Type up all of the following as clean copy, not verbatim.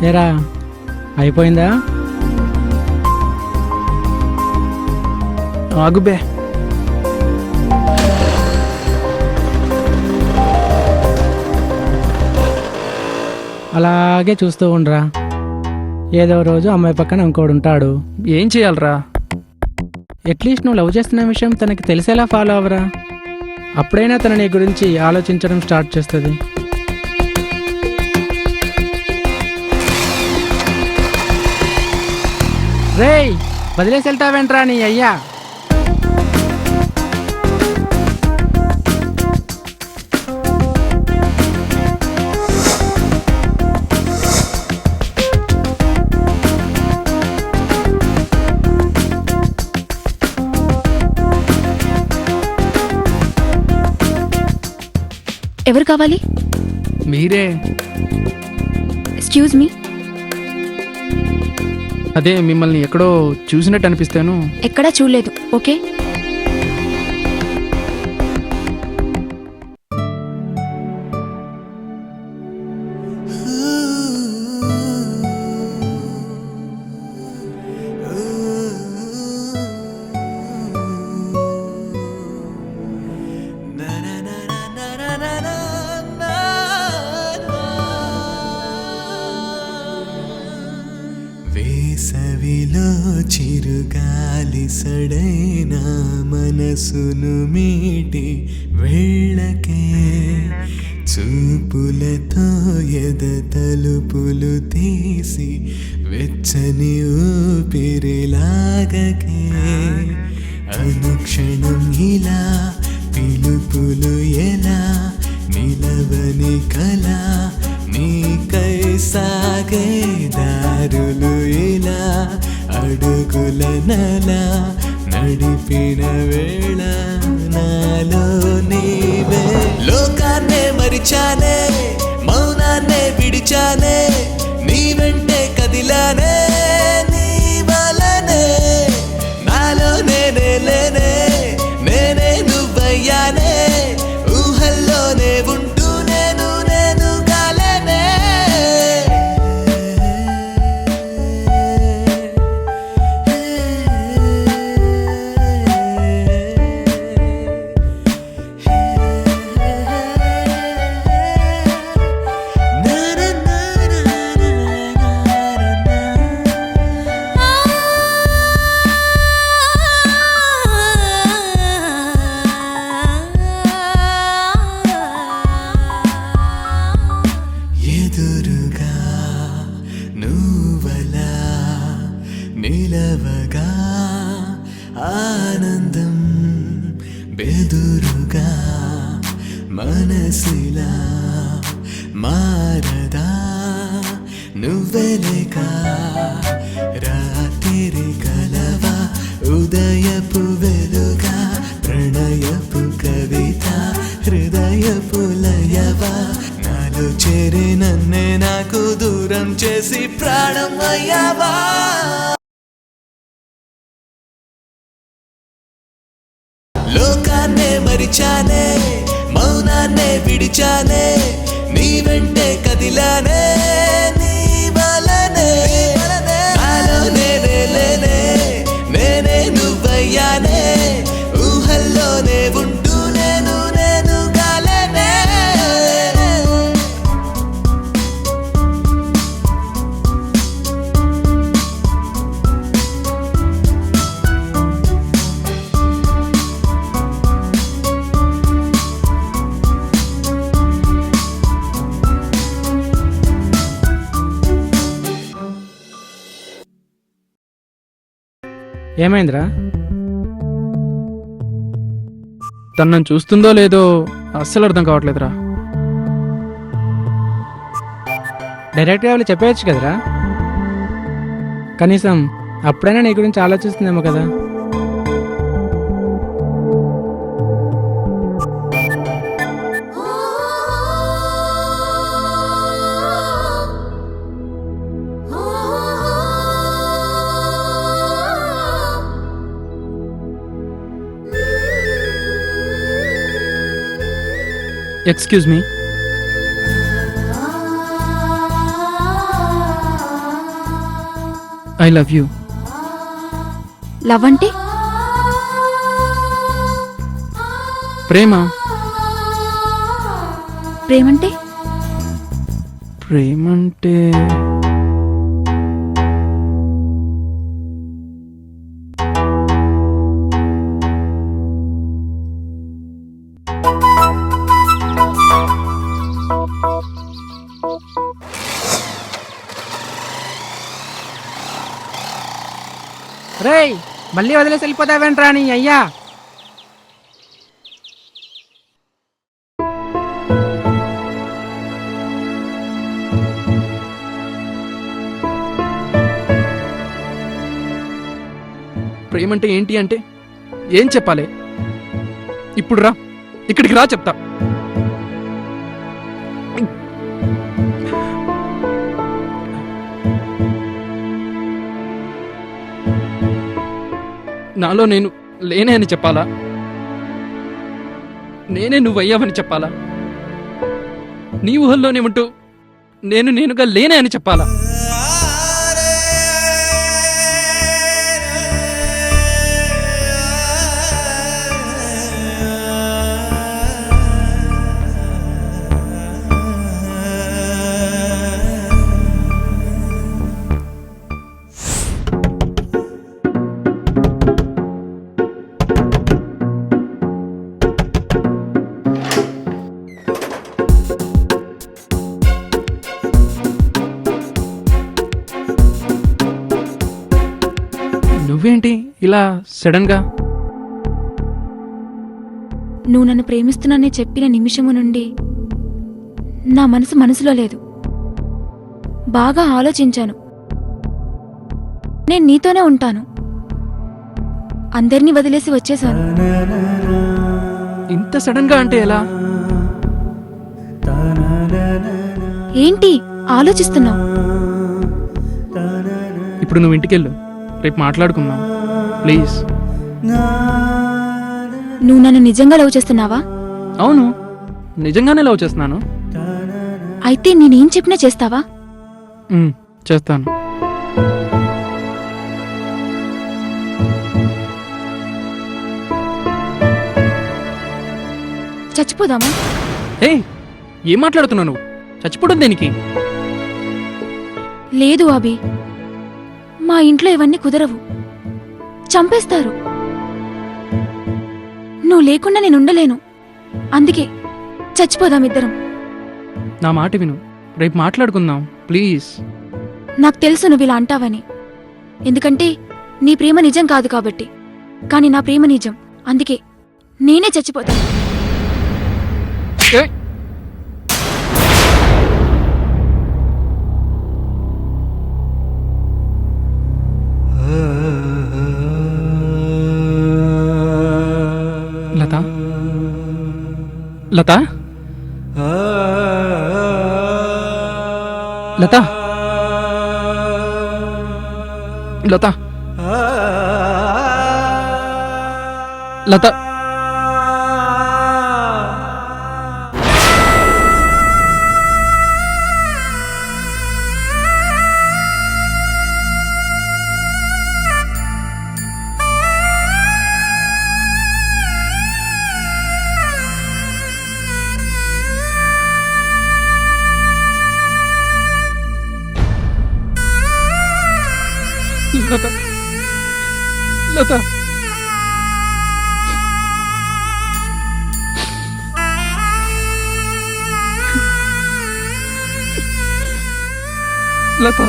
ఏరా అయిపోయిందా? ఆగుబే. అలాగే చూస్తూ ఉండరా, ఏదో రోజు అమ్మాయి పక్కన ఇంకోడు ఉంటాడు. ఏం చేయాలరా? అట్లీస్ట్ నువ్వు లవ్ చేస్తున్న విషయం తనకి తెలిసేలా ఫాలో అవ్వరా. అప్పుడైనా తన నీ గురించి ఆలోచించడం స్టార్ట్ చేస్తుంది. రేయ్, వదిలేసి వెళ్తావేంట్రా నీ అయ్యా? ఎవరు కావాలి? మీరే. Excuse me. అదే మిమ్మల్ని ఎక్కడో చూసినట్టు అనిపిస్తాను. ఎక్కడా చూడలేదు. ఓకే, వేసవిలో చిరుగాలి సడైన మనసును మీటి వెళ్ళకే, చూపులతో ఎద తలుపులు తీసి వెచ్చని ఊపిరిలాగకే, అనుక్షణం ఇలా పిలుపులు ఎలా నిలవని కళ, నీకై సాగే దారులు ఇలా అడుగుల నలా నడిపిన వేళ నాలో నీవే. లోకాన్నే మరిచానే, మౌనాన్నే విడిచానే, నీ వెంటే కదిలానే, నీ వలనే నాలో నేనే లేనే, నేనే నువ్వయ్యానే, ఊహల్లోనే ఉంటూ నేను నేను కాలేనే. ఎదురుగా నువ్వలా నిలవగా ఆనందం, బెదురుగా మనసిలా మారదా నువ్వెలేక, రాత్రి కలవా ఉదయపు వెలుగా, ప్రణయపు కవిత హృదయపు లయవా, నాలో చేరి నన్నే నాకు దూరం చేసి ప్రాణం అయ్యావా. లోకాన్నే మరిచానే, మౌనాన్నే విడిచానే, నీ వెంటే కదిలానే, నీ వలనే నాలో నేనే లేనే, నేనే నువ్వయ్యానే, ఊహల్లోనే ఉంటూ నేను నేను కాలేనే. ఏమైందిరా? తను నన్ను చూస్తుందో లేదో అస్సలు అర్థం కావట్లేదురా. డైరెక్ట్గా వెళ్ళి చెప్పేయచ్చు కదరా, కనీసం అప్పుడైనా నీ గురించి ఆలోచిస్తుందేమో కదా. Excuse me. I love you. Love అంటే ప్రేమ. ప్రేమంటే ప్రేమంటే రేయ్ మళ్ళీ వదిలేసి వెళ్ళిపోతావేంట్రా నీ అయ్యా. ప్రేమంటే ఏంటి అంటే ఏం చెప్పాలి? ఇప్పుడు రా, ఇక్కడికి రా చెప్తా. నాలో నేను లేనే అని చెప్పాలా? నేనే నువ్వయ్యావని చెప్పాలా? నీ ఊహల్లోనేమంటూ నేను నేనుగా లేనే అని చెప్పాలా? నువ్వేంటి ఇలా సడన్ గా? నువ్వు నన్ను ప్రేమిస్తున్నానని చెప్పిన నిమిషము నుండి నా మనసులో లేదు. బాగా ఆలోచించాను. నేను నీతోనే ఉంటాను. అందరినీ వదిలేసి వచ్చేశాను. ఇంత సడన్ గా అంటే ఎలా? ఏంటి ఆలోచిస్తున్నావు? ఇప్పుడు నువ్వు ఇంటికెళ్ళు, రేపు మాట్లాడుకుందాం ప్లీజ్. నువ్వు నన్ను నిజంగా లవ్ చేస్తున్నావా? అవును, నిజంగానే లవ్ చేస్తున్నాను. అయితే నేనేం చెప్పినా చేస్తావా? చేస్తాను. చచ్చిపోదామా? ఏయ్, ఏం మాట్లాడుతున్నావు నువ్వు? చచ్చిపోవడం దేనికి? లేదు అభి, మా ఇంట్లో ఇవన్నీ కుదరవు. చంపేస్తారు. నువ్వు లేకుండా నేను ఉండలేను. అందుకే చచ్చిపోదాం ఇద్దరం. నా మాట విను, రేపు మాట్లాడుకుందాం ప్లీజ్. నాకు తెలుసు నువ్వు ఇలా అంటావని. ఎందుకంటే నీ ప్రేమ నిజం కాదు కాబట్టి. కానీ నా ప్రేమ నిజం. అందుకే నేనే చచ్చిపోతాను. ఏయ్, లత, లత, లత, లత, లత. లత, లత, లత.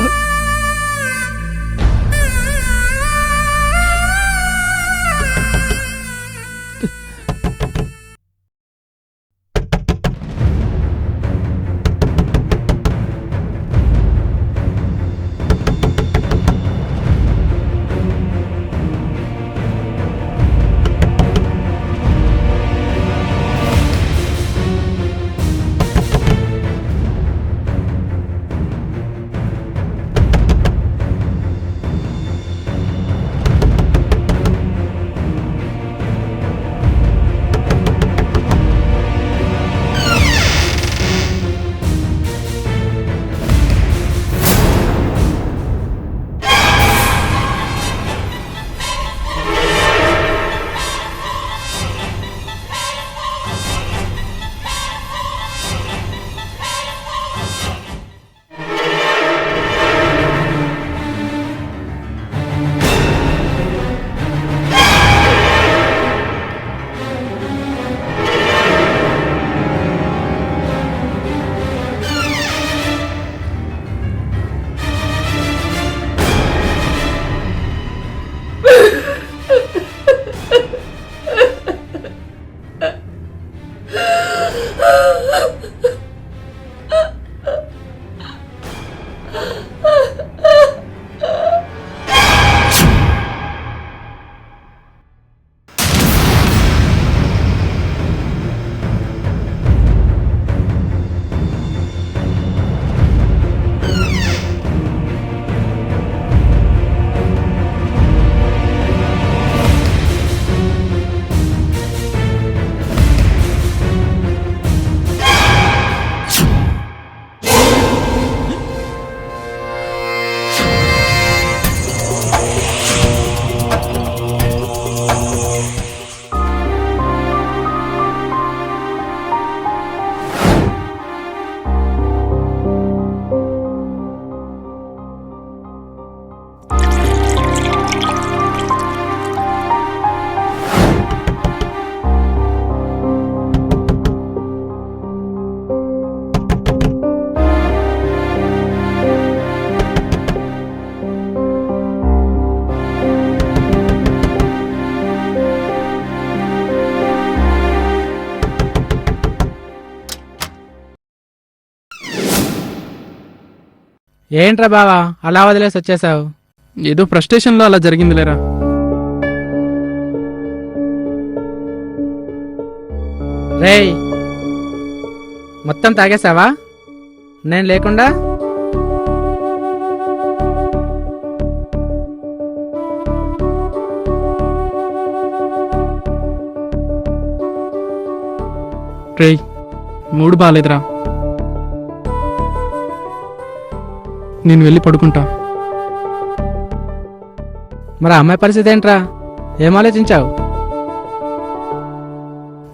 ఏంట్రా బావా అలా వదిలేసి వచ్చేసావు? ఏదో ఫ్రస్ట్రేషన్లో అలా జరిగిందిలేరా. రేయ్ మొత్తం తాగేసావా నేను లేకుండా? రేయ్ మూడు బాగాలేదురా, నేను వెళ్ళి పడుకుంటా. మరి ఆ అమ్మాయి పరిస్థితి ఏంట్రా? ఏం ఆలోచించావు?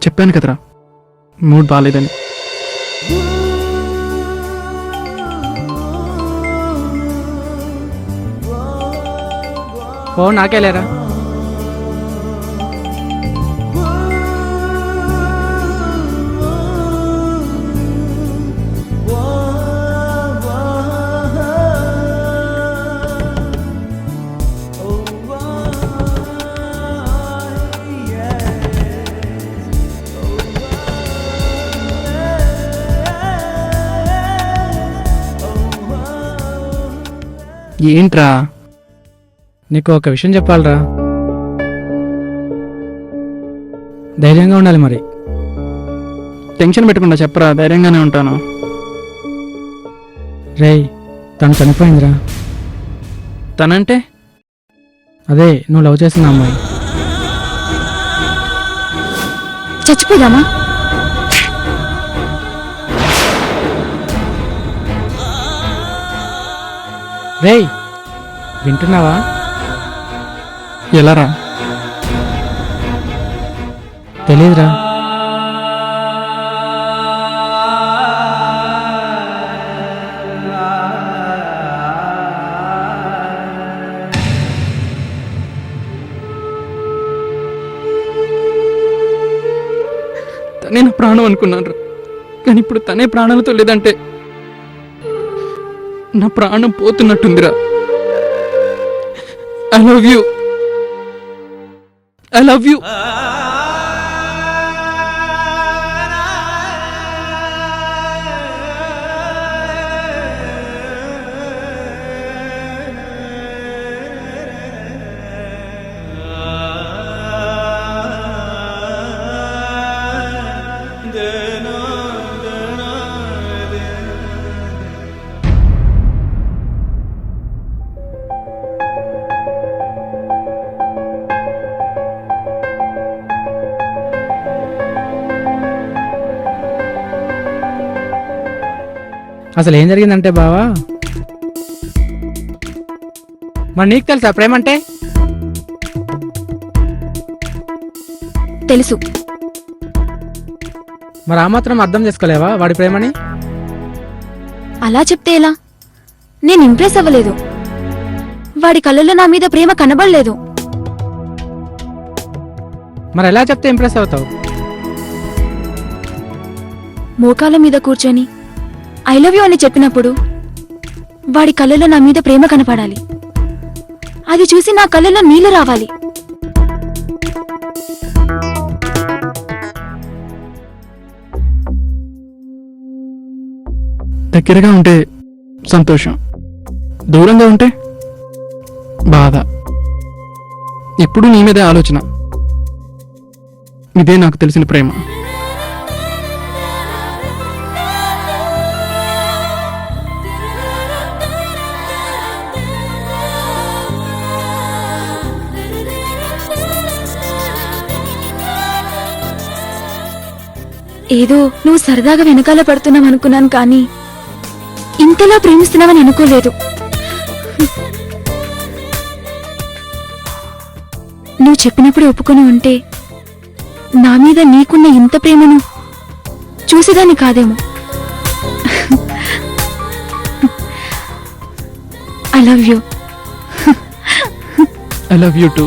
చెప్పాను కదరా మూడ్ బాగాలేదని. ఫోన్ నాకే లేరా? ఏంట్రా? నీకు ఒక విషయం చెప్పాలరా, ధైర్యంగా ఉండాలి. మరి టెన్షన్ పెట్టకుండా చెప్పరా, ధైర్యంగానే ఉంటాను. రేయ్ తను చనిపోయిందిరా. తనంటే? అదే నువ్వు లవ్ చేసిన అమ్మాయి. చచ్చిపోదామా? రేయ్ వింటున్నావా? ఎలారా? తెలీదురా. తనే నా ప్రాణం అనుకున్నాను రా, కానీ ఇప్పుడు తనే ప్రాణాలతో లేదంటే నా ప్రాణం పోతున్నట్టుందిరా. I love you, I love you. అసలు ఏం జరిగిందంటే బావా, మరి నీకు తెలుసా ప్రేమ అంటే? తెలుసు. మరి ఆ మాత్రం అర్థం చేసుకోలేవా వాడి ప్రేమని? అలా చెప్తే ఎలా? నేను ఇంప్రెస్ అవ్వలేదు. వాడి కళ్ళల్లో నా మీద ప్రేమ కనబడలేదు. మరి ఎలా చెప్తే ఇంప్రెస్ అవుతావు? మోకాల మీద కూర్చొని ఐ లవ్ యూ అని చెప్పినప్పుడు వాడి కళ్ళల్లో నా మీద ప్రేమ కనపడాలి. అది చూసి నా కళ్ళల్లో నీళ్లు రావాలి. దగ్గరగా ఉంటే సంతోషం, దూరంగా ఉంటే బాధ. ఎప్పుడు నీ మీదే ఆలోచన. ఇదే నాకు తెలిసిన ప్రేమ. ఏదో నువ్వు సరదాగా వెనకాల పడుతున్నావు అనుకున్నాను, కానీ ఇంతలా ప్రేమిస్తున్నావని అనుకోలేదు. నువ్వు చెప్పినప్పుడు ఒప్పుకొని ఉంటే నా మీద నీకున్న ఇంత ప్రేమను చూసేదాన్ని కాదేమో. I love you. I love you two.